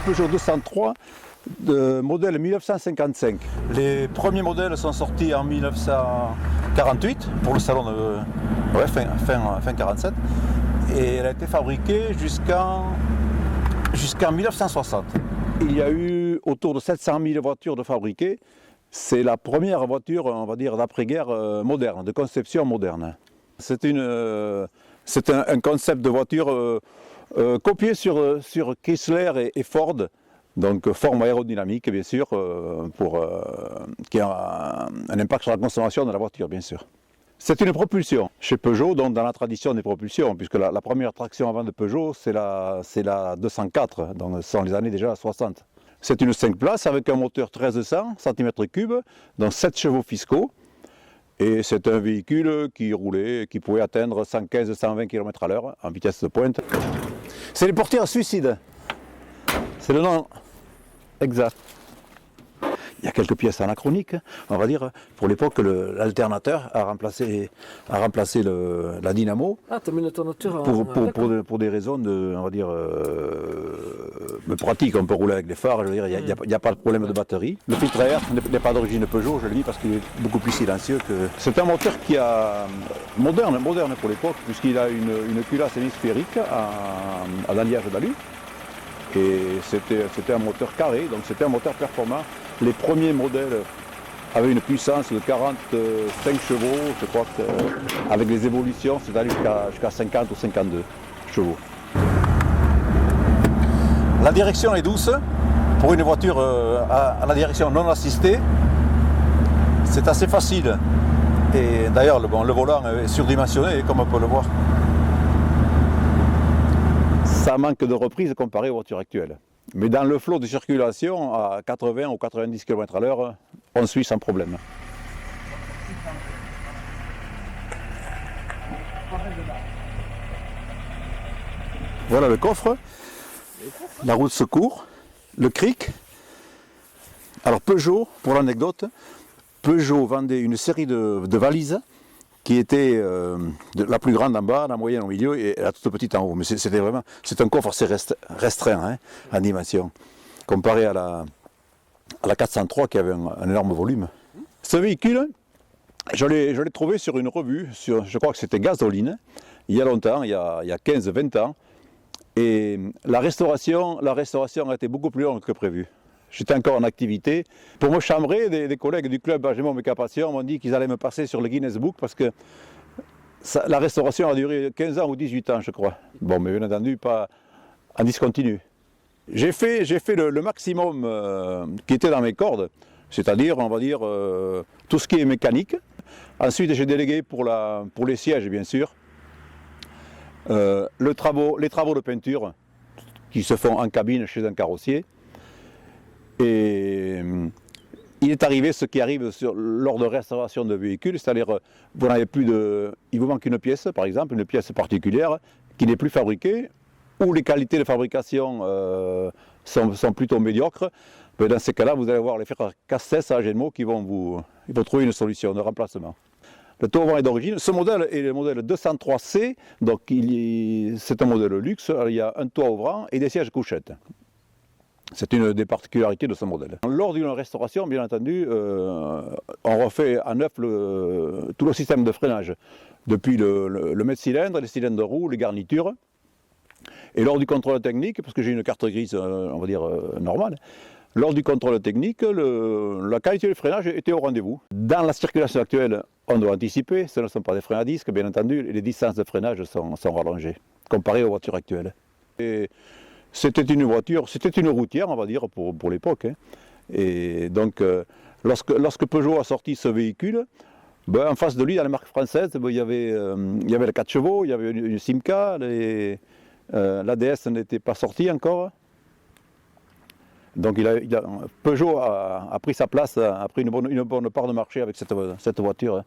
Peugeot 203 de modèle 1955. Les premiers modèles sont sortis en 1948 pour le salon de fin 47 et elle a été fabriquée jusqu'en 1960. Il y a eu autour de 700 000 voitures de fabriquées. C'est la première voiture, on va dire, d'après-guerre moderne, de conception moderne. C'est un concept de voiture copié sur Chrysler et Ford, donc forme aérodynamique bien sûr, qui a un impact sur la consommation de la voiture bien sûr. C'est une propulsion chez Peugeot, donc dans la tradition des propulsions, puisque la première traction avant de Peugeot, c'est la 204, donc ce sont les années déjà 60. C'est une 5 places avec un moteur 1300 cm3, donc 7 chevaux fiscaux. Et c'est un véhicule qui roulait, qui pouvait atteindre 115-120 km/h en vitesse de pointe. C'est les portières suicides. C'est le nom exact. Il y a quelques pièces anachroniques, on va dire. Pour l'époque, l'alternateur a remplacé la dynamo. Ah, tu as mis l'alternateur pour des raisons on va dire, pratiques. On peut rouler avec les phares, je veux dire, il n'y a pas de problème de batterie. Le filtre à air n'est pas d'origine Peugeot, je le dis parce qu'il est beaucoup plus silencieux que... C'est un moteur qui a moderne pour l'époque, puisqu'il a une culasse hémisphérique à l'alliage d'alu. Et c'était un moteur carré, donc c'était un moteur performant. Les premiers modèles avaient une puissance de 45 chevaux, je crois qu'avec les évolutions, c'est allé jusqu'à 50 ou 52 chevaux. La direction est douce. Pour une voiture à la direction non assistée, c'est assez facile. Et d'ailleurs, le volant est surdimensionné, comme on peut le voir. Ça manque de reprise comparé aux voitures actuelles. Mais dans le flot de circulation, à 80 ou 90 km/h, on suit sans problème. Voilà le coffre, la roue de secours, le cric. Alors Peugeot, pour l'anecdote, Peugeot vendait une série de valises qui était la plus grande en bas, la moyenne au milieu et la toute petite en haut. Mais c'est un coffre assez restreint en dimension, comparé à la 403 qui avait un énorme volume. Ce véhicule, je l'ai trouvé sur une revue, je crois que c'était Gasoline, il y a longtemps, il y a 15-20 ans. Et la restauration a été beaucoup plus longue que prévu. J'étais encore en activité. Pour me chambrer, des collègues du club Agémont Mécapassion m'ont dit qu'ils allaient me passer sur le Guinness Book parce que la restauration a duré 15 ans ou 18 ans, je crois. Bon, mais bien entendu, pas en discontinu. J'ai fait le maximum qui était dans mes cordes, c'est-à-dire, on va dire, tout ce qui est mécanique. Ensuite, j'ai délégué pour les sièges, bien sûr, les travaux de peinture qui se font en cabine chez un carrossier. Et il est arrivé ce qui arrive lors de restauration de véhicules, c'est-à-dire il vous manque une pièce, par exemple, une pièce particulière qui n'est plus fabriquée, ou les qualités de fabrication sont plutôt médiocres. Mais dans ces cas-là, vous allez voir les frères Cassès à Agémont qui vont trouver une solution de remplacement. Le tour avant est d'origine. Ce modèle est le modèle 203C, donc c'est un modèle luxe. Il y a un toit ouvrant et des sièges couchettes. C'est une des particularités de ce modèle. Lors d'une restauration, bien entendu, on refait à neuf tout le système de freinage, depuis le mètre-cylindre, les cylindres de roue, les garnitures. Et lors du contrôle technique, parce que j'ai une carte grise, on va dire, normale, lors du contrôle technique, la qualité du freinage était au rendez-vous. Dans la circulation actuelle, on doit anticiper, ce ne sont pas des freins à disque, bien entendu, les distances de freinage sont rallongées, comparées aux voitures actuelles. Et c'était une routière, on va dire, pour l'époque. Et donc, lorsque Peugeot a sorti ce véhicule, en face de lui, dans les marques françaises, il y avait le 4 chevaux, il y avait une Simca, l'ADS n'était pas sorti encore. Donc Peugeot a pris sa place, a pris une bonne part de marché avec cette voiture.